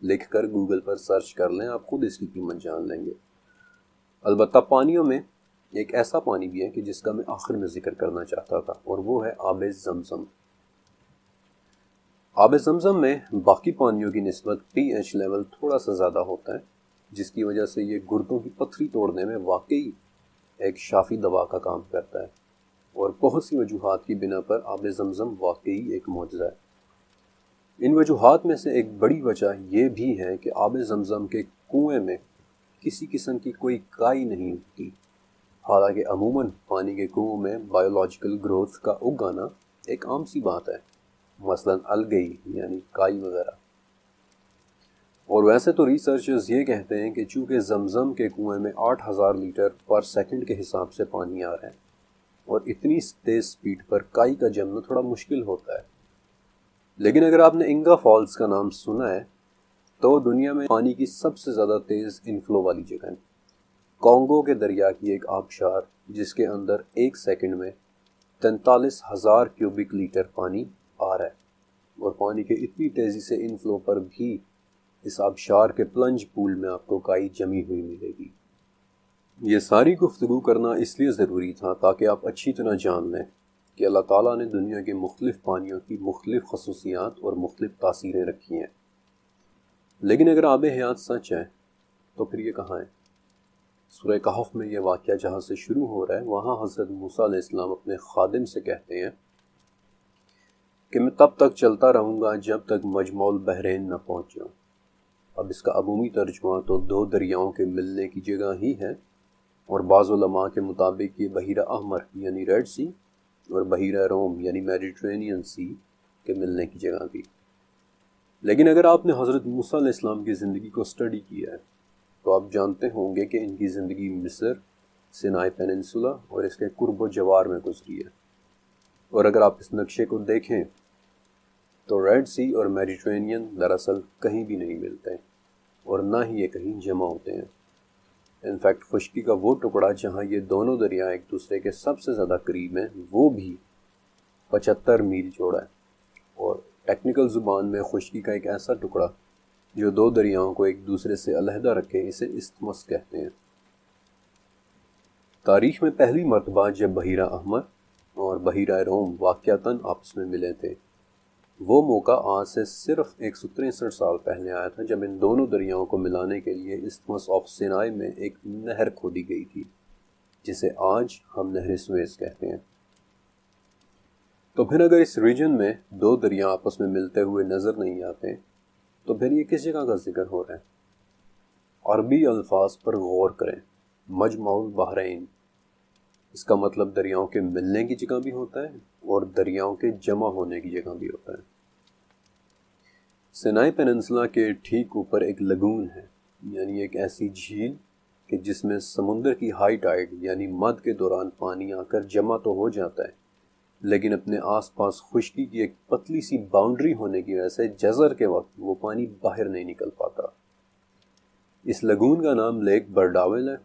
Speaker 1: لکھ کر گوگل پر سرچ کر لیں، آپ خود اس کی قیمت جان لیں گے۔ البتہ پانیوں میں ایک ایسا پانی بھی ہے کہ جس کا میں آخر میں ذکر کرنا چاہتا تھا، اور وہ ہے آب زمزم۔ آب زمزم میں باقی پانیوں کی نسبت پی ایچ لیول تھوڑا سا زیادہ ہوتا ہے، جس کی وجہ سے یہ گردوں کی پتھری توڑنے میں واقعی ایک شافی دوا کا کام کرتا ہے، اور بہت سی وجوہات کی بنا پر آب زمزم واقعی ایک معجزہ ہے۔ ان وجوہات میں سے ایک بڑی وجہ یہ بھی ہے کہ آب زمزم کے کنویں میں کسی قسم کی کوئی کائی نہیں ہوتی، حالانکہ عموماً پانی کے کنووں میں بایولوجیکل گروتھ کا اگانا ایک عام سی بات ہے، مثلاً الگئی یعنی کائی وغیرہ۔ اور ویسے تو ریسرچرز یہ کہتے ہیں کہ چونکہ زمزم کے کنویں میں 8000 لیٹر پر سیکنڈ کے حساب سے پانی آ رہا ہے، اور اتنی تیز سپیڈ پر کائی کا جمنا تھوڑا مشکل ہوتا ہے۔ لیکن اگر آپ نے انگا فالز کا نام سنا ہے تو دنیا میں پانی کی سب سے زیادہ تیز انفلو والی جگہ ہے۔ کانگو کے دریا کی ایک آبشار جس کے اندر ایک سیکنڈ میں 43,000 کیوبک لیٹر پانی آ رہا ہے، اور پانی کے اتنی تیزی سے انفلو پر بھی اس آبشار کے پلنج پول میں آپ کو کائی جمی ہوئی ملے گی۔ یہ ساری گفتگو کرنا اس لیے ضروری تھا تاکہ آپ اچھی طرح جان لیں کہ اللہ تعالیٰ نے دنیا کے مختلف پانیوں کی مختلف خصوصیات اور مختلف تاثیریں رکھی ہیں۔ لیکن اگر آب حیات سچ ہے تو پھر یہ کہاں ہے؟ سورہ کہف میں یہ واقعہ جہاں سے شروع ہو رہا ہے، وہاں حضرت موسیٰ علیہ السلام اپنے خادم سے کہتے ہیں کہ میں تب تک چلتا رہوں گا جب تک مجمع البحرین نہ پہنچ جاؤں۔ اب اس کا عمومی ترجمہ تو دو دریاؤں کے ملنے کی جگہ ہی ہے، اور بعض علماء کے مطابق یہ بحیرہ احمر یعنی ریڈ سی اور بحیرہ روم یعنی میڈیٹرینین سی کے ملنے کی جگہ بھی۔ لیکن اگر آپ نے حضرت موسیٰ علیہ السلام کی زندگی کو سٹڈی کیا ہے تو آپ جانتے ہوں گے کہ ان کی زندگی مصر، سینائی پیننسولا اور اس کے قرب و جوار میں گزری ہے، اور اگر آپ اس نقشے کو دیکھیں تو ریڈ سی اور میڈیٹرینین دراصل کہیں بھی نہیں ملتے، اور نہ ہی یہ کہیں جمع ہوتے ہیں۔ انفیکٹ خشکی کا وہ ٹکڑا جہاں یہ دونوں دریا ایک دوسرے کے سب سے زیادہ قریب ہیں وہ بھی 75 میل چوڑا ہے، اور ٹیکنیکل زبان میں خشکی کا ایک ایسا ٹکڑا جو دو دریاؤں کو ایک دوسرے سے علیحدہ رکھے اسے استمس کہتے ہیں۔ تاریخ میں پہلی مرتبہ جب بحیرہ احمر اور بحیرہ روم واقعتاً آپس میں ملے تھے، وہ موقع آج سے صرف 163 سال پہلے آیا تھا، جب ان دونوں دریاؤں کو ملانے کے لیے استمس آف سینائی میں ایک نہر کھودی گئی تھی جسے آج ہم نہر سویز کہتے ہیں۔ تو پھر اگر اس ریجن میں دو دریا آپس میں ملتے ہوئے نظر نہیں آتے تو پھر یہ کس جگہ کا ذکر ہو رہا ہے؟ عربی الفاظ پر غور کریں۔ مجمع البحرین، اس کا مطلب دریاؤں کے ملنے کی جگہ بھی ہوتا ہے اور دریاؤں کے جمع ہونے کی جگہ بھی ہوتا ہے۔ سینائی پیننسلا کے ٹھیک اوپر ایک لگون ہے، یعنی ایک ایسی جھیل کہ جس میں سمندر کی ہائی ٹائیڈ یعنی مد کے دوران پانی آ کر جمع تو ہو جاتا ہے، لیکن اپنے آس پاس خشکی کی ایک پتلی سی باؤنڈری ہونے کی وجہ سے جزر کے وقت وہ پانی باہر نہیں نکل پاتا۔ اس لگون کا نام لیک برڈاول ہے،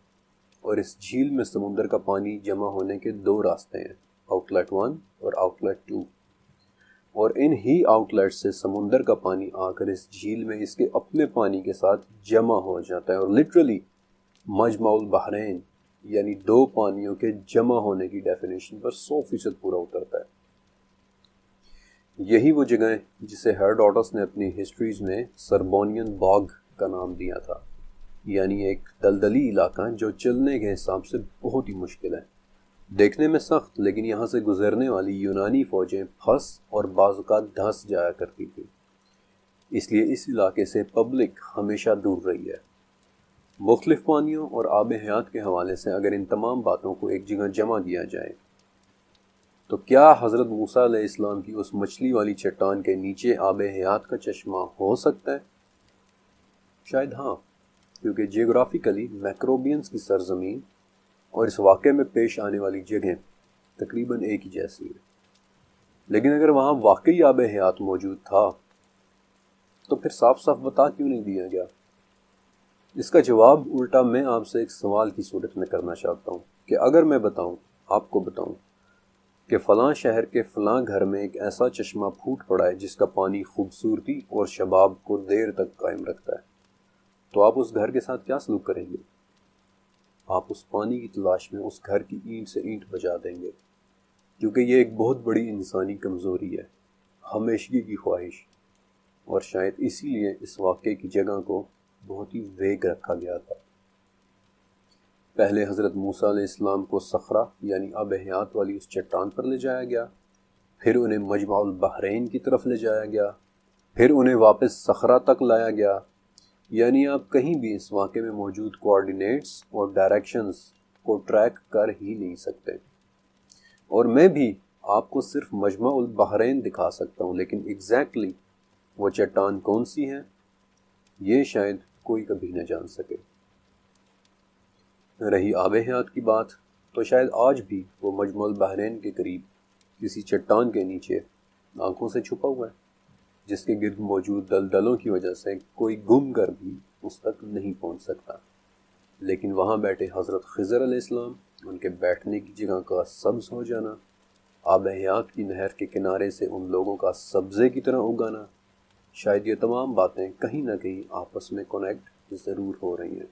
Speaker 1: اور اس جھیل میں سمندر کا پانی جمع ہونے کے دو راستے ہیں، آؤٹ لیٹ 1 اور آؤٹ لیٹ 2، اور ان ہی آؤٹ لیٹ سے سمندر کا پانی آ کر اس جھیل میں اس کے اپنے پانی کے ساتھ جمع ہو جاتا ہے، اور لٹرلی مجمع البحرین یعنی دو پانیوں کے جمع ہونے کی ڈیفینیشن پر 100% پورا اترتا ہے۔ یہی وہ جگہ ہے جسے ہیروڈوٹس نے اپنی ہسٹریز میں سربونین باغ کا نام دیا تھا، یعنی ایک دلدلی علاقہ جو چلنے کے حساب سے بہت ہی مشکل ہے، دیکھنے میں سخت، لیکن یہاں سے گزرنے والی یونانی فوجیں پھنس اور بعض اوقات دھنس جایا کرتی تھی، اس لیے اس علاقے سے پبلک ہمیشہ دور رہی ہے۔ مختلف پانیوں اور آب حیات کے حوالے سے اگر ان تمام باتوں کو ایک جگہ جمع کیا جائے تو کیا حضرت موسیٰ علیہ السلام کی اس مچھلی والی چٹان کے نیچے آب حیات کا چشمہ ہو سکتا ہے؟ شاید ہاں، کیونکہ جیوگرافیکلی میکروبینز کی سرزمین اور اس واقعے میں پیش آنے والی جگہیں تقریباً ایک ہی جیسی ہیں۔ لیکن اگر وہاں واقعی آب حیات موجود تھا تو پھر صاف صاف بتا کیوں نہیں دیا گیا؟ اس کا جواب الٹا میں آپ سے ایک سوال کی صورت میں کرنا چاہتا ہوں کہ اگر میں آپ کو بتاؤں کہ فلاں شہر کے فلاں گھر میں ایک ایسا چشمہ پھوٹ پڑا ہے جس کا پانی خوبصورتی اور شباب کو دیر تک قائم رکھتا ہے، تو آپ اس گھر کے ساتھ کیا سلوک کریں گے؟ آپ اس پانی کی تلاش میں اس گھر کی اینٹ سے اینٹ بجا دیں گے، کیونکہ یہ ایک بہت بڑی انسانی کمزوری ہے، ہمیشگی کی خواہش، اور شاید اسی لیے اس واقعے کی جگہ کو بہت ہی ویگ رکھا گیا تھا۔ پہلے حضرت موسیٰ علیہ السلام کو صخرہ یعنی آب حیات والی اس چٹان پر لے جایا گیا، پھر انہیں مجمع البحرین کی طرف لے جایا گیا، پھر انہیں واپس صخرہ تک لایا گیا۔ یعنی آپ کہیں بھی اس واقعے میں موجود کوآرڈینیٹس اور ڈائریکشنز کو ٹریک کر ہی نہیں سکتے، اور میں بھی آپ کو صرف مجمع البحرین دکھا سکتا ہوں، لیکن ایگزیکٹلی وہ چٹان کون سی ہے یہ شاید کوئی کبھی نہ جان سکے۔ رہی آب حیات کی بات، تو شاید آج بھی وہ مجمع البحرین کے قریب کسی چٹان کے نیچے آنکھوں سے چھپا ہوا ہے، جس کے گرد موجود دلدلوں کی وجہ سے کوئی گم کر بھی اس تک نہیں پہنچ سکتا۔ لیکن وہاں بیٹھے حضرت خضر علیہ السلام، ان کے بیٹھنے کی جگہ کا سبز ہو جانا، آب حیات کی نہر کے کنارے سے ان لوگوں کا سبزے کی طرح اگانا، شاید یہ تمام باتیں کہیں نہ کہیں آپس میں کنیکٹ ضرور ہو رہی ہیں۔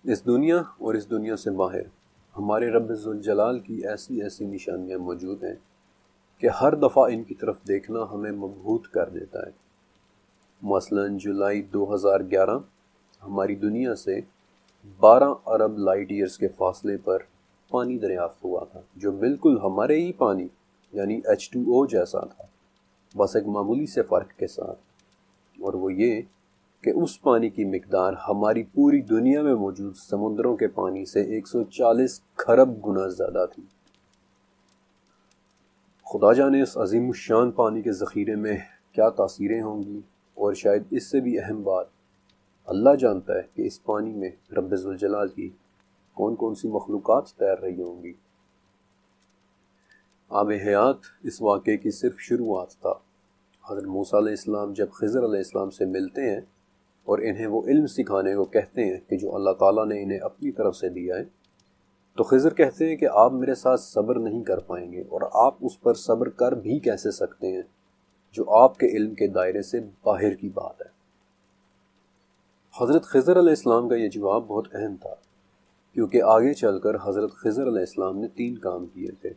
Speaker 1: اس دنیا اور اس دنیا سے باہر ہمارے رب ذوالجلال کی ایسی ایسی نشانیاں موجود ہیں کہ ہر دفعہ ان کی طرف دیکھنا ہمیں مبہوت کر دیتا ہے۔ مثلا جولائی 2011 ہماری دنیا سے 12 ارب لائٹ ایئرز کے فاصلے پر پانی دریافت ہوا تھا، جو بالکل ہمارے ہی پانی یعنی H2O جیسا تھا، بس ایک معمولی سے فرق کے ساتھ، اور وہ یہ کہ اس پانی کی مقدار ہماری پوری دنیا میں موجود سمندروں کے پانی سے 140 کھرب گنا زیادہ تھی۔ خدا جانے اس عظیم الشان پانی کے ذخیرے میں کیا تاثیریں ہوں گی، اور شاید اس سے بھی اہم بات، اللہ جانتا ہے کہ اس پانی میں رب ذوالجلال کی کون کون سی مخلوقات تیر رہی ہوں گی۔ آب حیات اس واقعے کی صرف شروعات تھا۔ حضرت موسیٰ علیہ السلام جب خضر علیہ السلام سے ملتے ہیں اور انہیں وہ علم سکھانے کو کہتے ہیں کہ جو اللہ تعالیٰ نے انہیں اپنی طرف سے دیا ہے، تو خضر کہتے ہیں کہ آپ میرے ساتھ صبر نہیں کر پائیں گے، اور آپ اس پر صبر کر بھی کیسے سکتے ہیں جو آپ کے علم کے دائرے سے باہر کی بات ہے۔ حضرت خضر علیہ السلام کا یہ جواب بہت اہم تھا، کیونکہ آگے چل کر حضرت خضر علیہ السلام نے 3 کام کیے تھے۔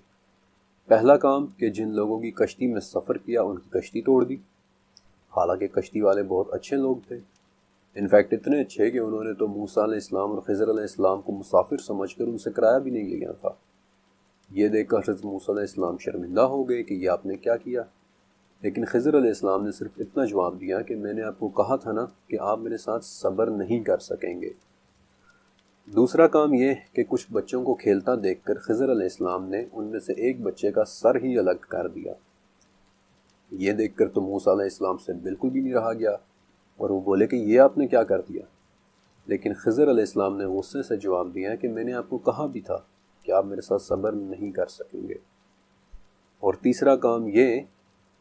Speaker 1: پہلا کام کہ جن لوگوں کی کشتی میں سفر کیا ان کی کشتی توڑ دی، حالانکہ کشتی والے بہت اچھے لوگ تھے، انفیکٹ اتنے اچھے کہ انہوں نے تو موسیٰ علیہ السلام اور خضر علیہ السلام کو مسافر سمجھ کر ان سے کرایہ بھی نہیں لیا تھا۔ یہ دیکھ کر حضرت موسیٰ علیہ السلام شرمندہ ہو گئے کہ یہ آپ نے کیا کیا، لیکن خضر علیہ السلام نے صرف اتنا جواب دیا کہ میں نے آپ کو کہا تھا نا کہ آپ میرے ساتھ صبر نہیں کر سکیں گے۔ دوسرا کام یہ کہ کچھ بچوں کو کھیلتا دیکھ کر خضر علیہ السلام نے ان میں سے ایک بچے کا سر ہی الگ کر دیا۔ یہ دیکھ کر تو موسیٰ علیہ السلام سے بالکل بھی نہیں رہا گیا، اور وہ بولے کہ یہ آپ نے کیا کر دیا، لیکن خضر علیہ السلام نے غصے سے جواب دیا کہ میں نے آپ کو کہا بھی تھا کہ آپ میرے ساتھ صبر نہیں کر سکیں گے۔ اور تیسرا کام یہ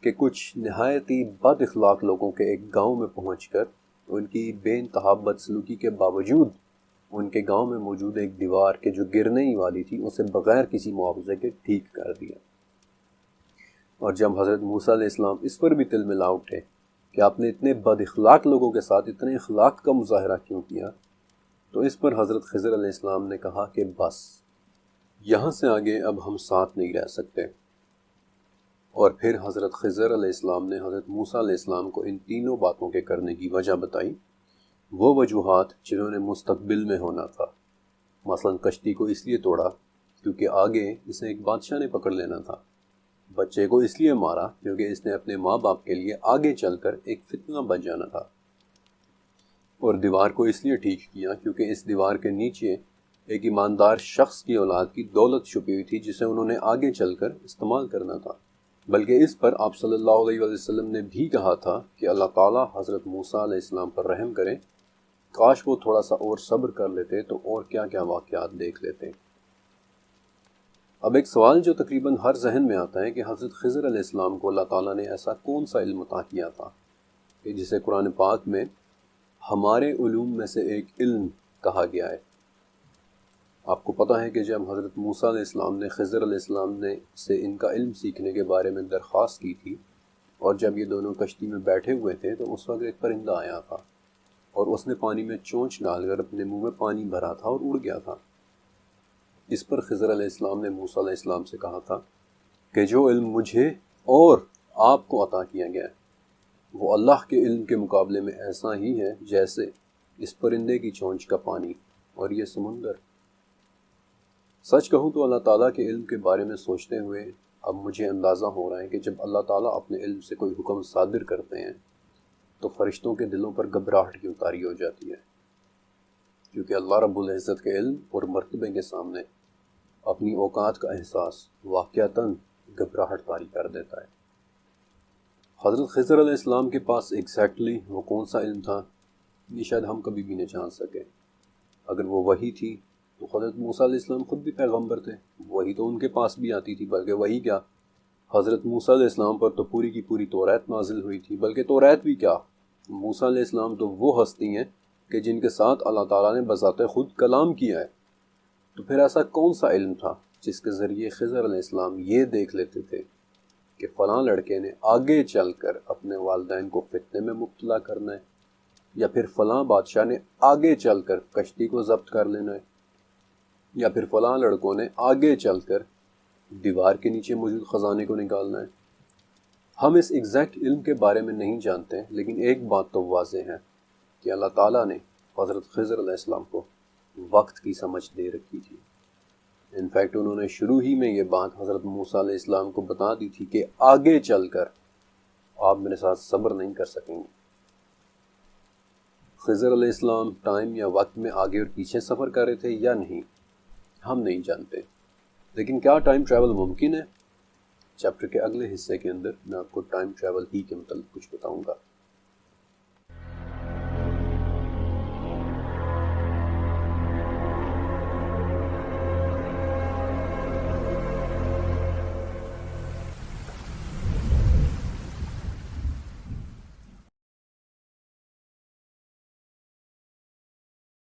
Speaker 1: کہ کچھ نہایت ہی بد اخلاق لوگوں کے ایک گاؤں میں پہنچ کر ان کی بے انتہا بدسلوکی کے باوجود ان کے گاؤں میں موجود ایک دیوار کے جو گرنے ہی والی تھی اسے بغیر کسی معاوضے کے ٹھیک کر دیا۔ اور جب حضرت موسیٰ علیہ السلام اس پر بھی تل ملا اٹھے کہ آپ نے اتنے بد اخلاق لوگوں کے ساتھ اتنے اخلاق کا مظاہرہ کیوں کیا، تو اس پر حضرت خضر علیہ السلام نے کہا کہ بس یہاں سے آگے اب ہم ساتھ نہیں رہ سکتے۔ اور پھر حضرت خضر علیہ السلام نے حضرت موسیٰ علیہ السلام کو ان تینوں باتوں کے کرنے کی وجہ بتائی، وہ وجوہات جنہوں نے مستقبل میں ہونا تھا۔ مثلا کشتی کو اس لیے توڑا کیونکہ آگے اسے ایک بادشاہ نے پکڑ لینا تھا، بچے کو اس لیے مارا کیونکہ اس نے اپنے ماں باپ کے لیے آگے چل کر ایک فتنہ بن جانا تھا، اور دیوار کو اس لیے ٹھیک کیا کیونکہ اس دیوار کے نیچے ایک ایماندار شخص کی اولاد کی دولت چھپی ہوئی تھی جسے انہوں نے آگے چل کر استعمال کرنا تھا۔ بلکہ اس پر آپ صلی اللہ علیہ وسلم نے بھی کہا تھا کہ اللہ تعالیٰ حضرت موسیٰ علیہ السلام پر رحم کرے، کاش وہ تھوڑا سا اور صبر کر لیتے تو اور کیا کیا واقعات دیکھ لیتے۔ اب ایک سوال جو تقریباً ہر ذہن میں آتا ہے کہ حضرت خضر علیہ السلام کو اللہ تعالیٰ نے ایسا کون سا علم عطا کیا تھا کہ جسے قرآن پاک میں ہمارے علوم میں سے ایک علم کہا گیا ہے۔ آپ کو پتہ ہے کہ جب حضرت موسیٰ علیہ السلام نے خضر علیہ السلام نے سے ان کا علم سیکھنے کے بارے میں درخواست کی تھی، اور جب یہ دونوں کشتی میں بیٹھے ہوئے تھے تو اس وقت ایک پرندہ آیا تھا، اور اس نے پانی میں چونچ ڈال کر اپنے منہ میں پانی بھرا تھا اور اڑ گیا تھا۔ اس پر خضر علیہ السلام نے موسیٰ علیہ السلام سے کہا تھا کہ جو علم مجھے اور آپ کو عطا کیا گیا ہے وہ اللہ کے علم کے مقابلے میں ایسا ہی ہے جیسے اس پرندے کی چونچ کا پانی اور یہ سمندر۔ سچ کہوں تو اللہ تعالیٰ کے علم کے بارے میں سوچتے ہوئے اب مجھے اندازہ ہو رہا ہے کہ جب اللہ تعالیٰ اپنے علم سے کوئی حکم صادر کرتے ہیں تو فرشتوں کے دلوں پر گھبراہٹ کی اتاری ہو جاتی ہے، کیونکہ اللہ رب العزت کے علم اور مرتبے کے سامنے اپنی اوقات کا احساس واقعتاً گھبراہٹ طاری کر دیتا ہے۔ حضرت خضر علیہ السلام کے پاس ایگزیکٹلی وہ کون سا علم تھا یہ شاید ہم کبھی بھی نہ جان سکے۔ اگر وہ وحی تھی تو حضرت موسیٰ علیہ السلام خود بھی پیغمبر تھے، وحی تو ان کے پاس بھی آتی تھی، بلکہ وحی کیا، حضرت موسیٰ علیہ السلام پر تو پوری کی پوری توریت نازل ہوئی تھی، بلکہ توریت بھی کیا، موسیٰ علیہ السلام تو وہ ہستی ہیں کہ جن کے ساتھ اللہ تعالیٰ نے بذات خود کلام کیا ہے۔ تو پھر ایسا کون سا علم تھا جس کے ذریعے خضر علیہ السلام یہ دیکھ لیتے تھے کہ فلاں لڑکے نے آگے چل کر اپنے والدین کو فتنے میں مبتلا کرنا ہے، یا پھر فلاں بادشاہ نے آگے چل کر کشتی کو ضبط کر لینا ہے، یا پھر فلاں لڑکوں نے آگے چل کر دیوار کے نیچے موجود خزانے کو نکالنا ہے۔ ہم اس ایگزیکٹ علم کے بارے میں نہیں جانتے، لیکن ایک بات تو واضح ہے کہ اللہ تعالیٰ نے حضرت خضر علیہ السلام کو وقت کی سمجھ دے رکھی تھی۔ انفیکٹ انہوں نے شروع ہی میں یہ بات حضرت موسیٰ علیہ السلام کو بتا دی تھی کہ آگے چل کر آپ میرے ساتھ صبر نہیں کر سکیں گے۔ خضر علیہ السلام ٹائم یا وقت میں آگے اور پیچھے سفر کر رہے تھے یا نہیں، ہم نہیں جانتے، لیکن کیا ٹائم ٹریول ممکن ہے؟ چیپٹر کے اگلے حصے کے اندر میں آپ کو ٹائم ٹریول ہی کے متعلق کچھ بتاؤں گا۔